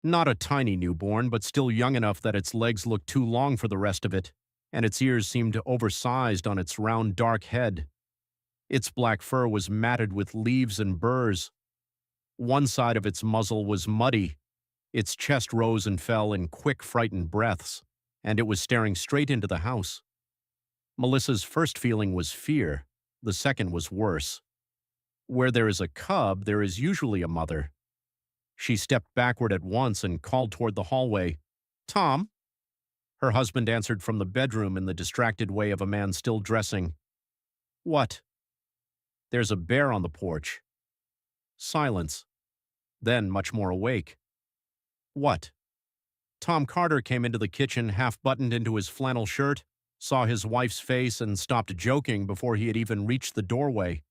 Not a tiny newborn, but still young enough that its legs looked too long for the rest of it, and its ears seemed oversized on its round dark head. Its black fur was matted with leaves and burrs. One side of its muzzle was muddy. Its chest rose and fell in quick, frightened breaths, and it was staring straight into the house. Melissa's first feeling was fear. The second was worse. Where there is a cub, there is usually a mother. She stepped backward at once and called toward the hallway. "Tom?" Her husband answered from the bedroom in the distracted way of a man still dressing. "What?" "There's a bear on the porch." Silence. Then, much more awake. "What?" Tom Carter came into the kitchen half-buttoned into his flannel shirt, saw his wife's face, and stopped joking before he had even reached the doorway.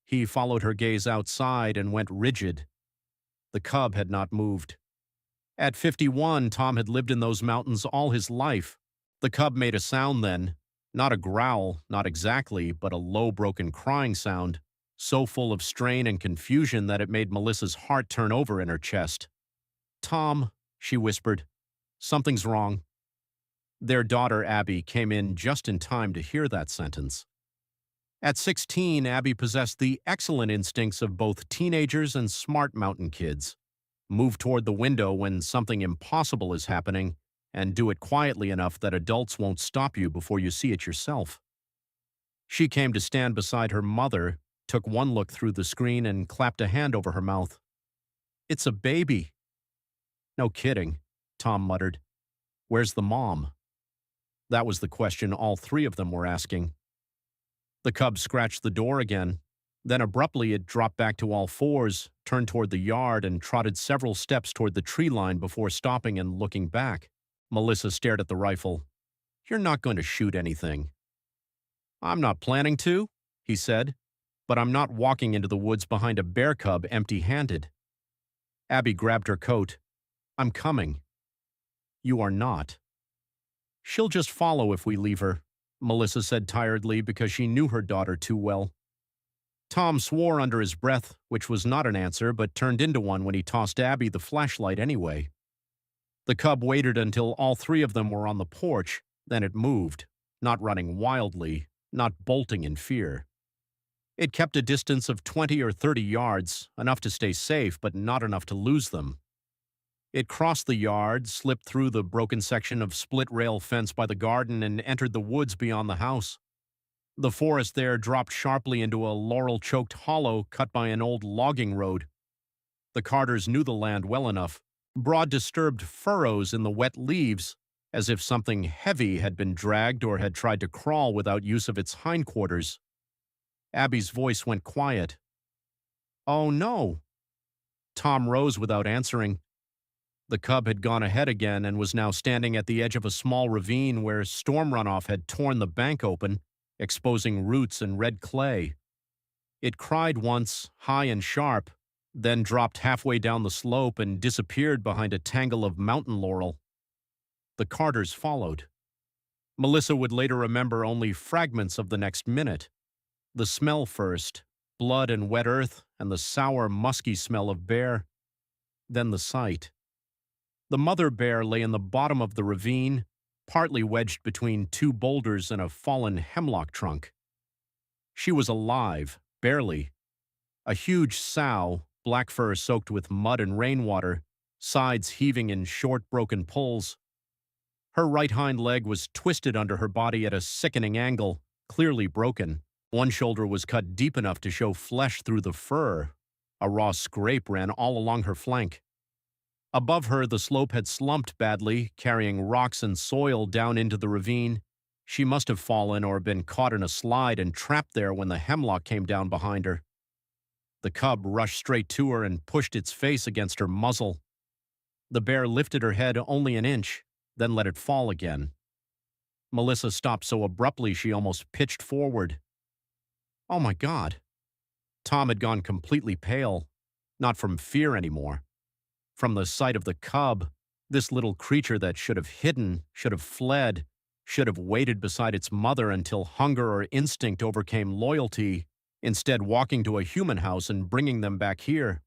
He followed her gaze outside and went rigid. The cub had not moved. At 51, Tom had lived in those mountains all his life. The cub made a sound then, not a growl, not exactly, but a low, broken crying sound, so full of strain and confusion that it made Melissa's heart turn over in her chest. "Tom," she whispered, "something's wrong." Their daughter, Abby, came in just in time to hear that sentence. At 16, Abby possessed the excellent instincts of both teenagers and smart mountain kids. Move toward the window when something impossible is happening, and do it quietly enough that adults won't stop you before you see it yourself. She came to stand beside her mother, took one look through the screen, and clapped a hand over her mouth. "It's a baby." "No kidding," Tom muttered. "Where's the mom?" That was the question all three of them were asking. The cub scratched the door again. Then abruptly it dropped back to all fours, turned toward the yard, and trotted several steps toward the tree line before stopping and looking back. Melissa stared at the rifle. "You're not going to shoot anything." "I'm not planning to," he said, "but I'm not walking into the woods behind a bear cub empty-handed." Abby grabbed her coat. "I'm coming." "You are not." "She'll just follow if we leave her," Melissa said tiredly because she knew her daughter too well. Tom swore under his breath, which was not an answer but turned into one when he tossed Abby the flashlight anyway. The cub waited until all three of them were on the porch, then it moved, not running wildly, not bolting in fear. It kept a distance of 20 or 30 yards, enough to stay safe but not enough to lose them. It crossed the yard, slipped through the broken section of split-rail fence by the garden, and entered the woods beyond the house. The forest there dropped sharply into a laurel-choked hollow cut by an old logging road. The Carters knew the land well enough. Broad disturbed furrows in the wet leaves, as if something heavy had been dragged or had tried to crawl without use of its hindquarters. Abby's voice went quiet. "Oh, no." Tom rose without answering. The cub had gone ahead again and was now standing at the edge of a small ravine where storm runoff had torn the bank open, exposing roots and red clay. It cried once, high and sharp, then dropped halfway down the slope and disappeared behind a tangle of mountain laurel. The Carters followed. Melissa would later remember only fragments of the next minute. The smell first, blood and wet earth, and the sour, musky smell of bear. Then the sight. The mother bear lay in the bottom of the ravine, partly wedged between two boulders and a fallen hemlock trunk. She was alive, barely. A huge sow, black fur soaked with mud and rainwater, sides heaving in short, broken pulls. Her right hind leg was twisted under her body at a sickening angle, clearly broken. One shoulder was cut deep enough to show flesh through the fur. A raw scrape ran all along her flank. Above her, the slope had slumped badly, carrying rocks and soil down into the ravine. She must have fallen or been caught in a slide and trapped there when the hemlock came down behind her. The cub rushed straight to her and pushed its face against her muzzle. The bear lifted her head only an inch, then let it fall again. Melissa stopped so abruptly she almost pitched forward. "Oh my God." Tom had gone completely pale, not from fear anymore. From the sight of the cub, this little creature that should have hidden, should have fled, should have waited beside its mother until hunger or instinct overcame loyalty, instead walking to a human house and bringing them back here.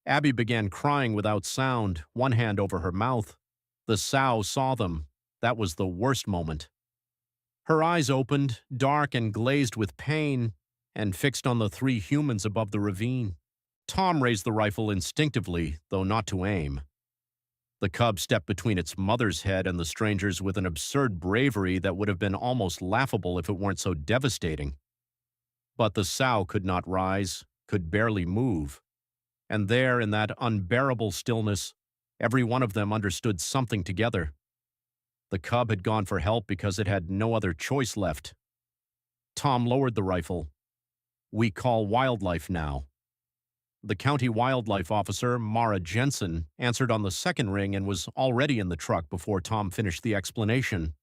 Abby began crying without sound, one hand over her mouth. The sow saw them. That was the worst moment. Her eyes opened, dark and glazed with pain, and fixed on the three humans above the ravine. Tom raised the rifle instinctively, though not to aim. The cub stepped between its mother's head and the stranger's with an absurd bravery that would have been almost laughable if it weren't so devastating. But the sow could not rise, could barely move. And there, in that unbearable stillness, every one of them understood something together. The cub had gone for help because it had no other choice left. Tom lowered the rifle. "We call wildlife now." The county wildlife officer, Mara Jensen, answered on the second ring and was already in the truck before Tom finished the explanation.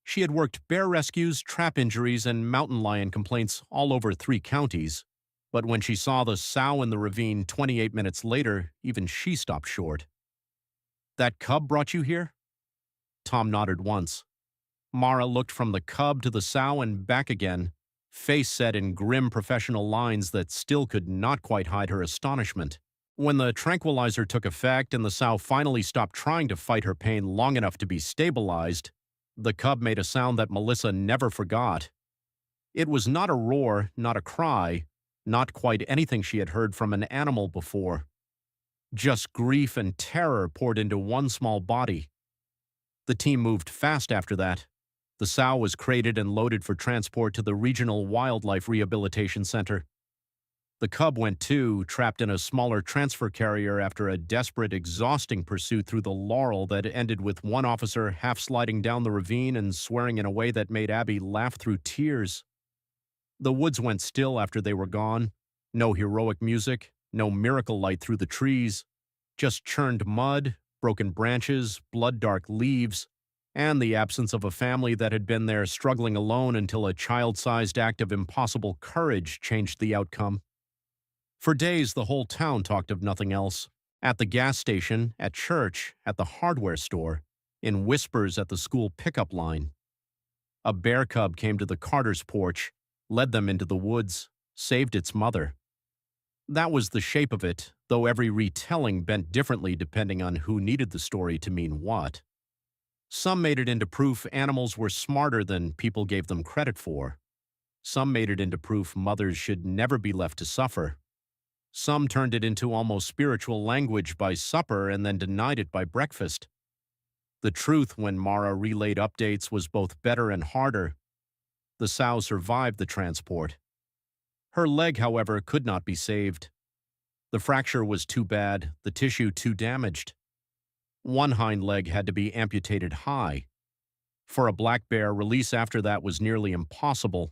She had worked bear rescues, trap injuries, and mountain lion complaints all over 3 counties, but when she saw the sow in the ravine 28 minutes later, even she stopped short. "That cub brought you here?" Tom nodded once. Mara looked from the cub to the sow and back again, face set in grim professional lines that still could not quite hide her astonishment. When the tranquilizer took effect and the sow finally stopped trying to fight her pain long enough to be stabilized, the cub made a sound that Melissa never forgot. It was not a roar, not a cry, not quite anything she had heard from an animal before. Just grief and terror poured into one small body. The team moved fast after that. The sow was crated and loaded for transport to the Regional Wildlife Rehabilitation Center. The cub went too, trapped in a smaller transfer carrier after a desperate, exhausting pursuit through the laurel that ended with one officer half sliding down the ravine and swearing in a way that made Abby laugh through tears. The woods went still after they were gone. No heroic music, no miracle light through the trees, just churned mud, broken branches, blood-dark leaves, and the absence of a family that had been there struggling alone until a child-sized act of impossible courage changed the outcome. For days, the whole town talked of nothing else. At the gas station, at church, at the hardware store, in whispers at the school pickup line. A bear cub came to the Carter's porch, led them into the woods, saved its mother. That was the shape of it, though every retelling bent differently depending on who needed the story to mean what. Some made it into proof animals were smarter than people gave them credit for. Some made it into proof mothers should never be left to suffer. Some turned it into almost spiritual language by supper and then denied it by breakfast. The truth, when Mara relayed updates, was both better and harder. The sow survived the transport. Her leg, however, could not be saved. The fracture was too bad, the tissue too damaged. One hind leg had to be amputated high. For a black bear, release after that was nearly impossible.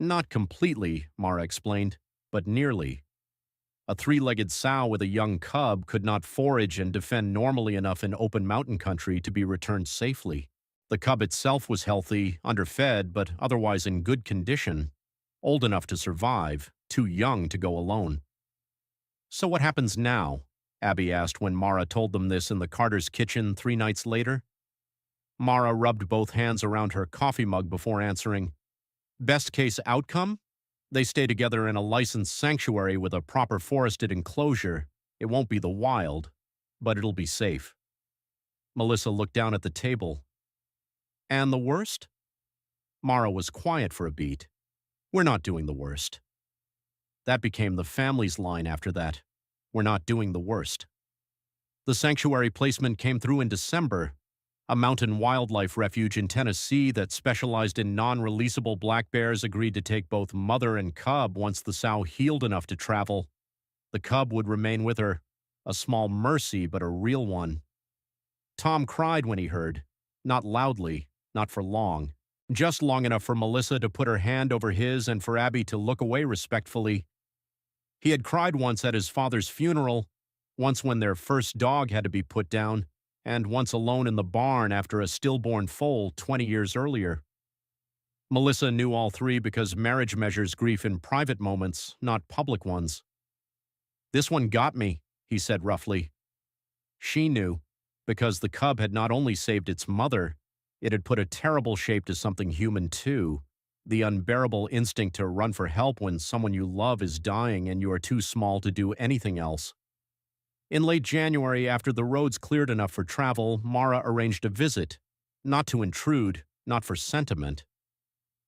Not completely, Mara explained, but nearly. A 3-legged sow with a young cub could not forage and defend normally enough in open mountain country to be returned safely. The cub itself was healthy, underfed, but otherwise in good condition, old enough to survive, too young to go alone. "So what happens now?" Abby asked when Mara told them this in the Carter's kitchen 3 nights later. Mara rubbed both hands around her coffee mug before answering. "Best case outcome? They stay together in a licensed sanctuary with a proper forested enclosure. It won't be the wild, but it'll be safe." Melissa looked down at the table. "And the worst?" Mara was quiet for a beat. "We're not doing the worst." That became the family's line after that. "We're not doing the worst." The sanctuary placement came through in December, a mountain wildlife refuge in Tennessee that specialized in non-releasable black bears agreed to take both mother and cub once the sow healed enough to travel. The cub would remain with her, a small mercy but a real one. Tom cried when he heard, not loudly, not for long, just long enough for Melissa to put her hand over his and for Abby to look away respectfully. He had cried once at his father's funeral, once when their first dog had to be put down, and once alone in the barn after a stillborn foal 20 years earlier. Melissa knew all 3 because marriage measures grief in private moments, not public ones. "This one got me," he said roughly. She knew, because the cub had not only saved its mother, it had put a terrible shape to something human too. The unbearable instinct to run for help when someone you love is dying and you are too small to do anything else. In late January, after the roads cleared enough for travel, Mara arranged a visit, not to intrude, not for sentiment,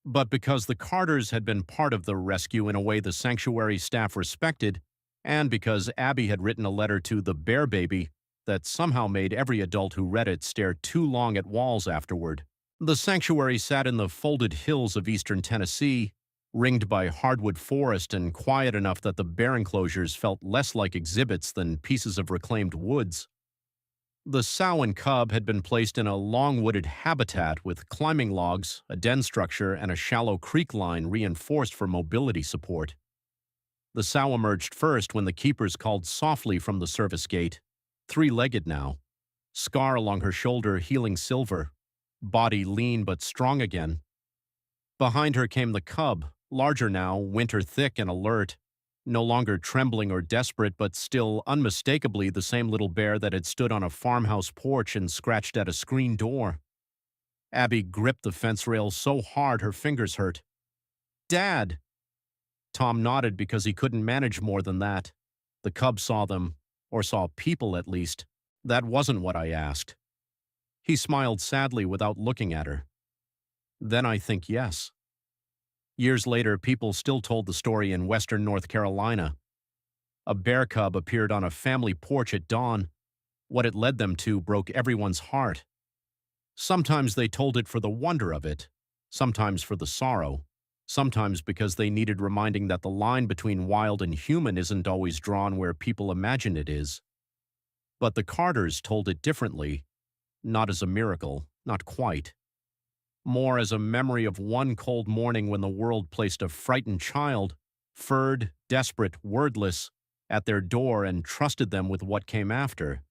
but because the Carters had been part of the rescue in a way the sanctuary staff respected, and because Abby had written a letter to the Bear Baby that somehow made every adult who read it stare too long at walls afterward. The sanctuary sat in the folded hills of eastern Tennessee, ringed by hardwood forest and quiet enough that the bear enclosures felt less like exhibits than pieces of reclaimed woods. The sow and cub had been placed in a long-wooded habitat with climbing logs, a den structure, and a shallow creek line reinforced for mobility support. The sow emerged first when the keepers called softly from the service gate, three-legged now, scar along her shoulder healing silver, body lean but strong again. Behind her came the cub, larger now, winter thick and alert, no longer trembling or desperate, but still unmistakably the same little bear that had stood on a farmhouse porch and scratched at a screen door. Abby gripped the fence rail so hard her fingers hurt. "Dad!" Tom nodded because he couldn't manage more than that. The cub saw them, or saw people at least. That wasn't what I asked. He smiled sadly without looking at her. Then I think yes. Years later, people still told the story in western North Carolina. A bear cub appeared on a family porch at dawn. What it led them to broke everyone's heart. Sometimes they told it for the wonder of it, sometimes for the sorrow, sometimes because they needed reminding that the line between wild and human isn't always drawn where people imagine it is. But the Carters told it differently, not as a miracle, not quite. More as a memory of one cold morning when the world placed a frightened child, furred, desperate, wordless, at their door and trusted them with what came after.